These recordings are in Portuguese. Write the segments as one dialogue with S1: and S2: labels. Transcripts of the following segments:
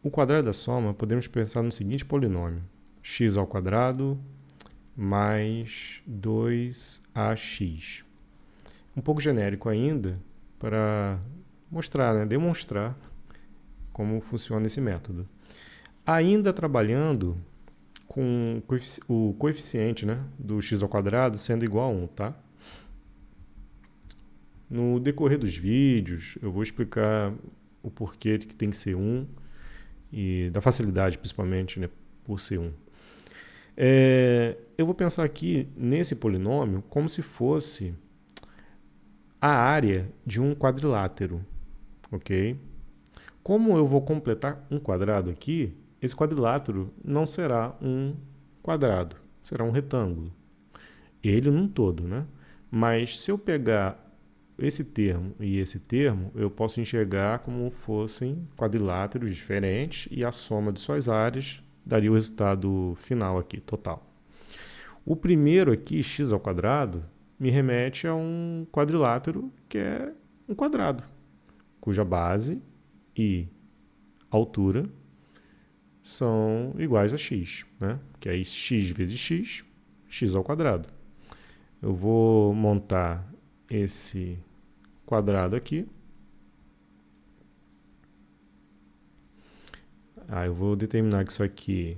S1: O quadrado da soma, podemos pensar no seguinte polinômio: x ao quadrado mais 2ax. Um pouco genérico ainda, para mostrar, demonstrar como funciona esse método. Ainda trabalhando com o coeficiente do x ao quadrado sendo igual a 1, tá? No decorrer dos vídeos, eu vou explicar o porquê que tem que ser 1 e da facilidade, principalmente, por ser 1. Eu vou pensar aqui nesse polinômio como se fosse a área de um quadrilátero, ok? Como eu vou completar um quadrado aqui, esse quadrilátero não será um quadrado, será um retângulo. Ele num todo, né? Mas se eu pegar esse termo e esse termo, eu posso enxergar como fossem quadriláteros diferentes e a soma de suas áreas daria o resultado final aqui, total. O primeiro aqui, x ao quadrado, me remete a um quadrilátero que é um quadrado, cuja base e altura são iguais a x, né? Que é x vezes x, x ao quadrado. Eu vou montar esse quadrado aqui. Eu vou determinar que isso aqui,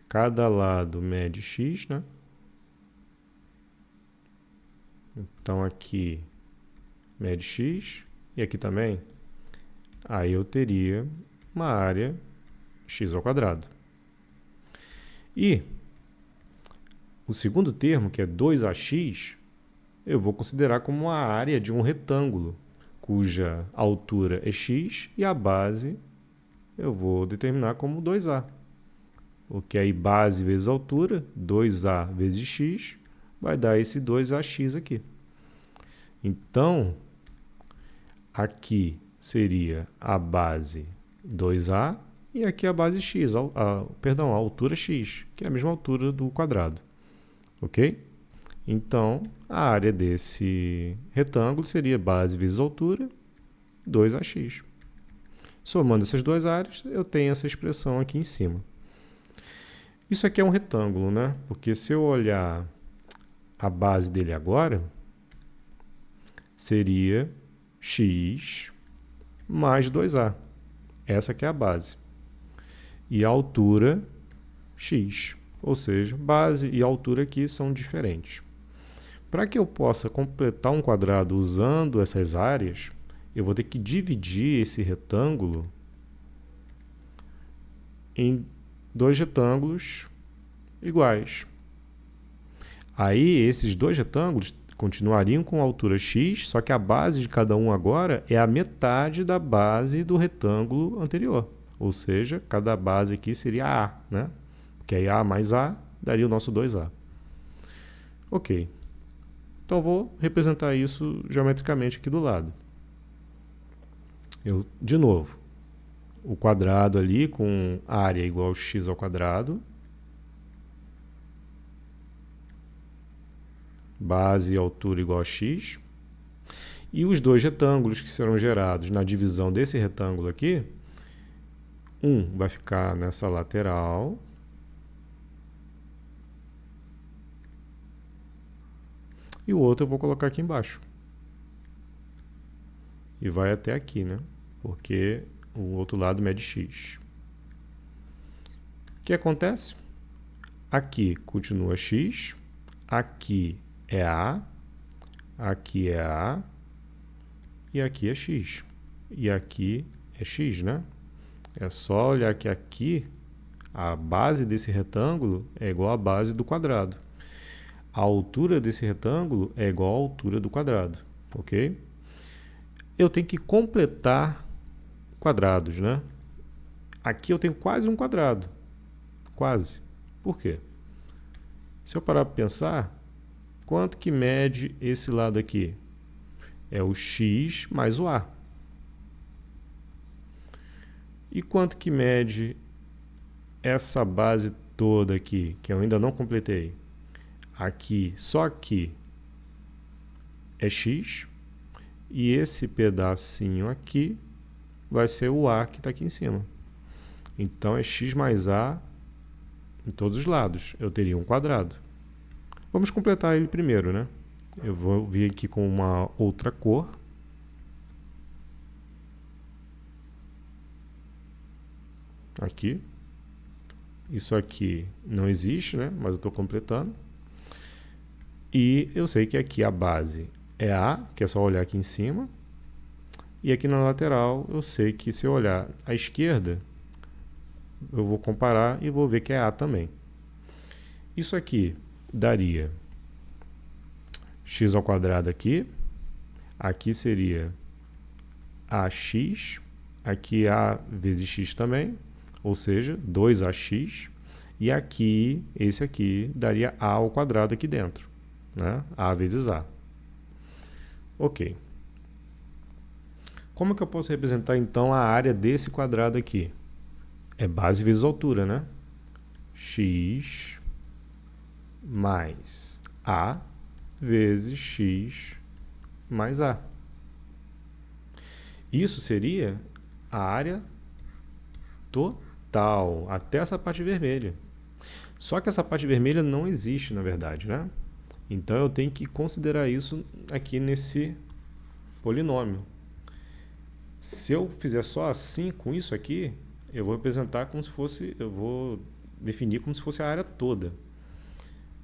S1: cada lado mede x, né? Então aqui mede x e aqui também. Aí eu teria uma área x ao quadrado. E o segundo termo, que é 2ax, eu vou considerar como a área de um retângulo, cuja altura é x e a base eu vou determinar como 2a. Porque aí base vezes altura, 2a vezes x, vai dar esse 2ax aqui. Então, aqui seria a base 2a e aqui a base x, a altura x, que é a mesma altura do quadrado. Ok? Então, a área desse retângulo seria base vezes altura, 2ax. Somando essas duas áreas, eu tenho essa expressão aqui em cima. Isso aqui é um retângulo, né? Porque se eu olhar a base dele agora, seria x mais 2a. Essa aqui é a base. E a altura, x. Ou seja, base e altura aqui são diferentes. Para que eu possa completar um quadrado usando essas áreas, eu vou ter que dividir esse retângulo em dois retângulos iguais. Aí, esses dois retângulos continuariam com a altura x, só que a base de cada um agora é a metade da base do retângulo anterior. Ou seja, cada base aqui seria a, né? Porque aí a mais a daria o nosso 2a. Ok. Então, vou representar isso geometricamente aqui do lado. De novo, o quadrado ali com área igual a x ao quadrado. Base e altura igual a x. E os dois retângulos que serão gerados na divisão desse retângulo aqui, um vai ficar nessa lateral. E o outro eu vou colocar aqui embaixo. E vai até aqui, né? Porque o outro lado mede x. O que acontece? Aqui continua x, aqui é a, aqui é a, e aqui é x. E aqui é x, né? É só olhar que aqui a base desse retângulo é igual à base do quadrado. A altura desse retângulo é igual à altura do quadrado, ok? Eu tenho que completar quadrados, né? Aqui eu tenho quase um quadrado. Quase. Por quê? Se eu parar para pensar, quanto que mede esse lado aqui? É o x mais o a. E quanto que mede essa base toda aqui, que eu ainda não completei? Aqui, só aqui, é x. E esse pedacinho aqui vai ser o a que está aqui em cima. Então é x mais a em todos os lados. Eu teria um quadrado. Vamos completar ele primeiro, né? Eu vou vir aqui com uma outra cor. Aqui. Isso aqui não existe, né? Mas eu estou completando. E eu sei que aqui a base é A, que é só olhar aqui em cima. E aqui na lateral eu sei que se eu olhar à esquerda, eu vou comparar e vou ver que é A também. Isso aqui daria x ao quadrado aqui. Aqui seria ax. Aqui A vezes x também. Ou seja, 2ax. E aqui, esse aqui, daria A ao quadrado aqui dentro. Né? A vezes A. Ok. Como que eu posso representar, então, a área desse quadrado aqui? É base vezes altura, né? X mais A vezes x mais A. Isso seria a área total, até essa parte vermelha. Só que essa parte vermelha não existe, na verdade, né? Então eu tenho que considerar isso aqui nesse polinômio. Se eu fizer só assim com isso aqui, eu vou representar como se fosse, eu vou definir como se fosse a área toda.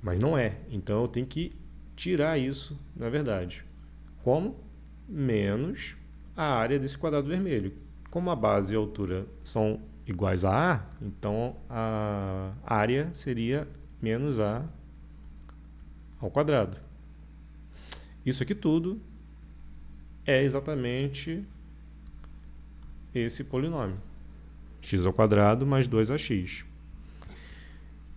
S1: Mas não é. Então eu tenho que tirar isso, na verdade. Como? Menos a área desse quadrado vermelho. Como a base e a altura são iguais a A, então a área seria menos A ao quadrado. Isso aqui tudo é exatamente esse polinômio. X ao quadrado mais 2ax.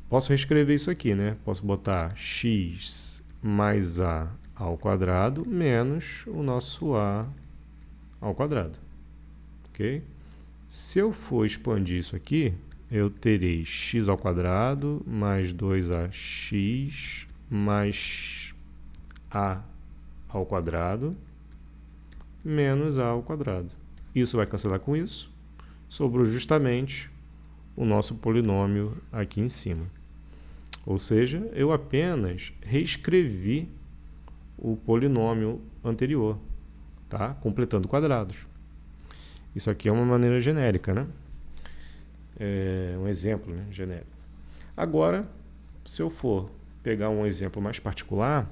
S1: Posso reescrever isso aqui, né? Posso botar x mais a ao quadrado menos o nosso a ao quadrado. Ok? Se eu for expandir isso aqui, eu terei x ao quadrado mais 2ax mais a ao quadrado menos a ao quadrado. Isso vai cancelar com isso. Sobrou justamente o nosso polinômio aqui em cima. Ou seja, eu apenas reescrevi o polinômio anterior, tá? Completando quadrados. Isso aqui é uma maneira genérica, né? É um exemplo, né? Genérico. Agora, se eu for pegar um exemplo mais particular,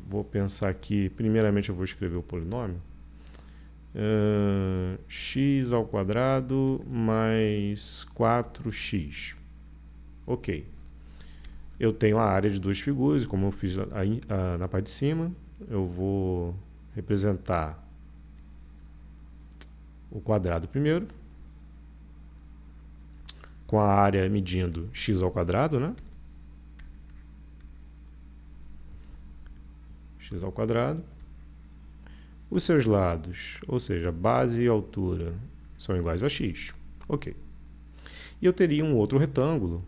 S1: vou pensar aqui, primeiramente eu vou escrever o polinômio. X ao quadrado mais 4x. Ok. Eu tenho a área de duas figuras, como eu fiz na parte de cima. Eu vou representar o quadrado primeiro, com a área medindo x ao quadrado, né? X ao quadrado. Os seus lados, ou seja, base e altura, são iguais a x. Ok. E eu teria um outro retângulo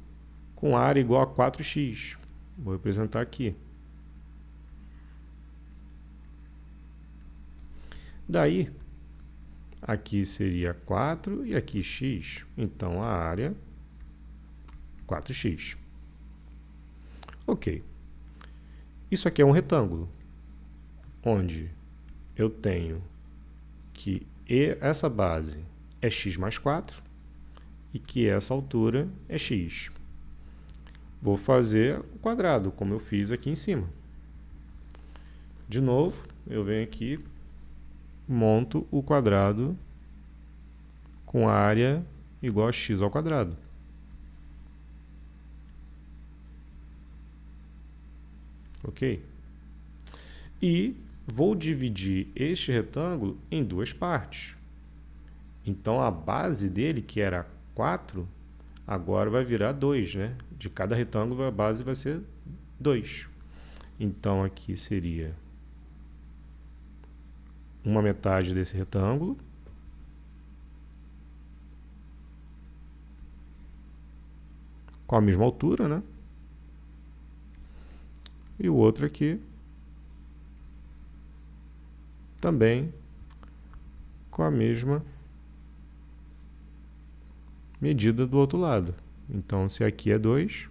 S1: com área igual a 4x. Vou representar aqui. Daí, aqui seria 4 e aqui x. Então, a área 4x. Ok. Isso aqui é um retângulo, onde eu tenho que essa base é x mais 4 e que essa altura é x. Vou fazer o quadrado, como eu fiz aqui em cima. De novo, eu venho aqui, monto o quadrado com área igual a x ao quadrado. Ok? E vou dividir este retângulo em duas partes. Então, a base dele, que era 4, agora vai virar 2, né? De cada retângulo, a base vai ser 2. Então, aqui seria uma metade desse retângulo. Com a mesma altura, né? E o outro aqui também com a mesma medida do outro lado. Então, se aqui é 2,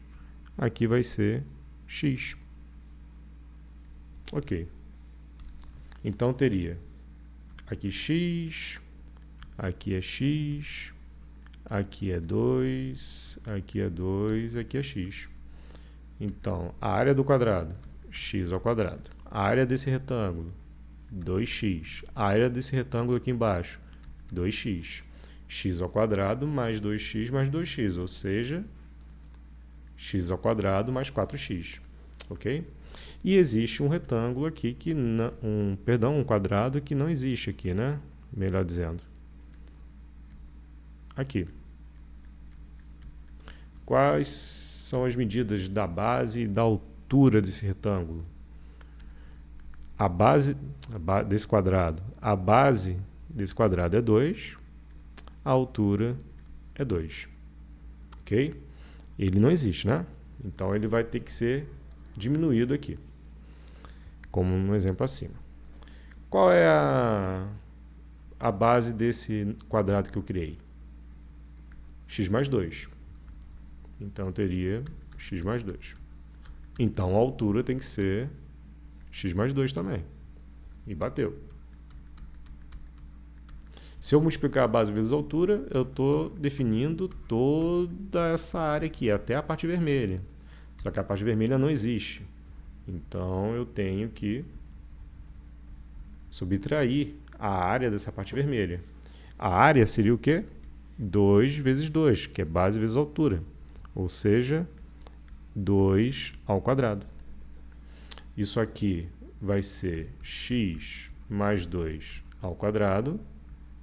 S1: aqui vai ser x. Ok. Então, teria aqui x, aqui é x, aqui é 2, aqui é 2, aqui é x. Então, a área do quadrado, x ao quadrado. A área desse retângulo, 2x. A área desse retângulo aqui embaixo, 2x. X ao quadrado mais 2x mais 2x, ou seja, x ao quadrado mais 4x. Ok? E existe um retângulo aqui, um quadrado que não existe aqui, né? Melhor dizendo. Aqui. Quais são as medidas da base e da altura desse retângulo? A base desse quadrado. A base desse quadrado é 2. A altura é 2. Ok? Ele não existe, né? Então, ele vai ter que ser diminuído aqui. Como no exemplo acima. Qual é a base desse quadrado que eu criei? X mais 2. Então, eu teria x mais 2. Então, a altura tem que ser x mais 2 também. E bateu. Se eu multiplicar a base vezes a altura, eu estou definindo toda essa área aqui, até a parte vermelha. Só que a parte vermelha não existe. Então, eu tenho que subtrair a área dessa parte vermelha. A área seria o quê? 2 vezes 2, que é base vezes altura. Ou seja, 2 ao quadrado. Isso aqui vai ser x mais 2 ao quadrado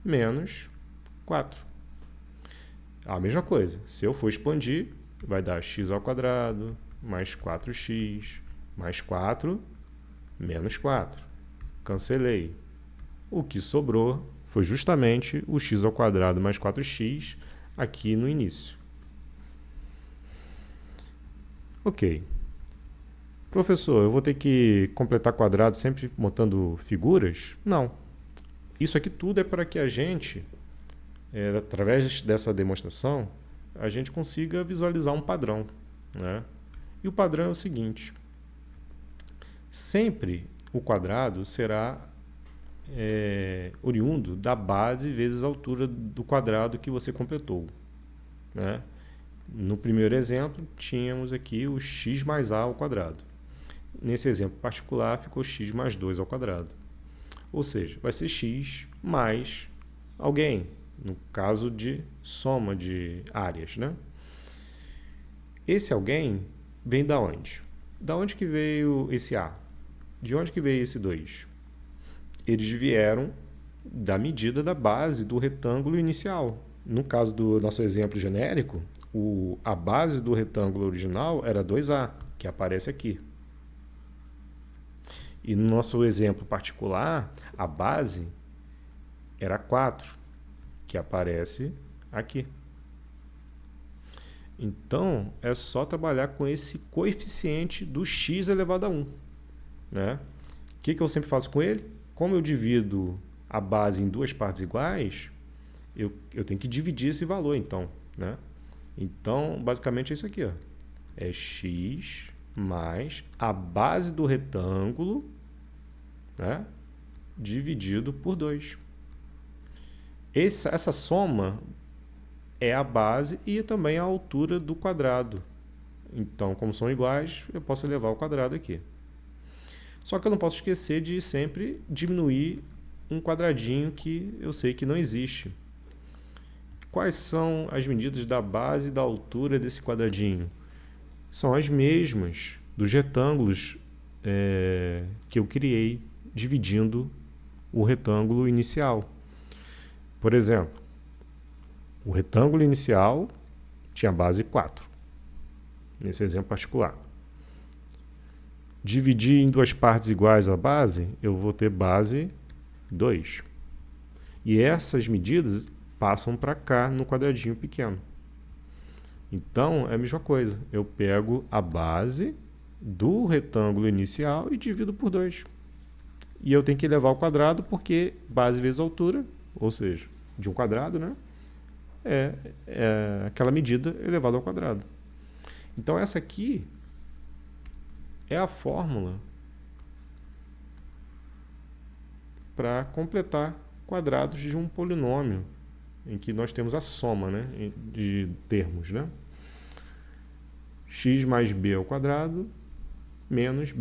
S1: menos 4. A mesma coisa. Se eu for expandir, vai dar x ao quadrado mais 4x mais 4 menos 4. Cancelei. O que sobrou foi justamente o x ao quadrado mais 4x aqui no início. Ok. Professor, eu vou ter que completar quadrado sempre montando figuras? Não. Isso aqui tudo é para que a gente, através dessa demonstração, a gente consiga visualizar um padrão, né? E o padrão é o seguinte. Sempre o quadrado será oriundo da base vezes a altura do quadrado que você completou, né? No primeiro exemplo, tínhamos aqui o x mais a ao quadrado. Nesse exemplo particular, ficou x mais 2 ao quadrado. Ou seja, vai ser x mais alguém, no caso de soma de áreas, né? Esse alguém vem da onde? Da onde que veio esse a? De onde que veio esse 2? Eles vieram da medida da base do retângulo inicial. No caso do nosso exemplo genérico, a base do retângulo original era 2a, que aparece aqui. E no nosso exemplo particular, a base era 4, que aparece aqui. Então, é só trabalhar com esse coeficiente do x elevado a 1. Né? O que eu sempre faço com ele? Como eu divido a base em duas partes iguais, eu tenho que dividir esse valor, então. Né? Então, basicamente é isso aqui. Ó. É x mais a base do retângulo, né, dividido por 2. Essa soma é a base e também a altura do quadrado. Então, como são iguais, eu posso elevar ao quadrado aqui. Só que eu não posso esquecer de sempre diminuir um quadradinho que eu sei que não existe. Quais são as medidas da base e da altura desse quadradinho? São as mesmas dos retângulos que eu criei dividindo o retângulo inicial. Por exemplo, o retângulo inicial tinha base 4, nesse exemplo particular. Dividir em duas partes iguais a base, eu vou ter base 2. E essas medidas passam para cá no quadradinho pequeno. Então, é a mesma coisa. Eu pego a base do retângulo inicial e divido por 2. E eu tenho que elevar ao quadrado porque base vezes altura, ou seja, de um quadrado, né, é aquela medida elevada ao quadrado. Então, essa aqui é a fórmula para completar quadrados de um polinômio em que nós temos a soma, né, de termos, né? X mais b ao quadrado menos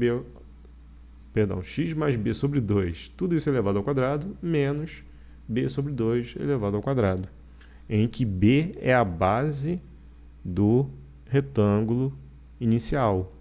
S1: x mais b sobre 2, tudo isso elevado ao quadrado, menos b sobre 2 elevado ao quadrado, em que b é a base do retângulo inicial.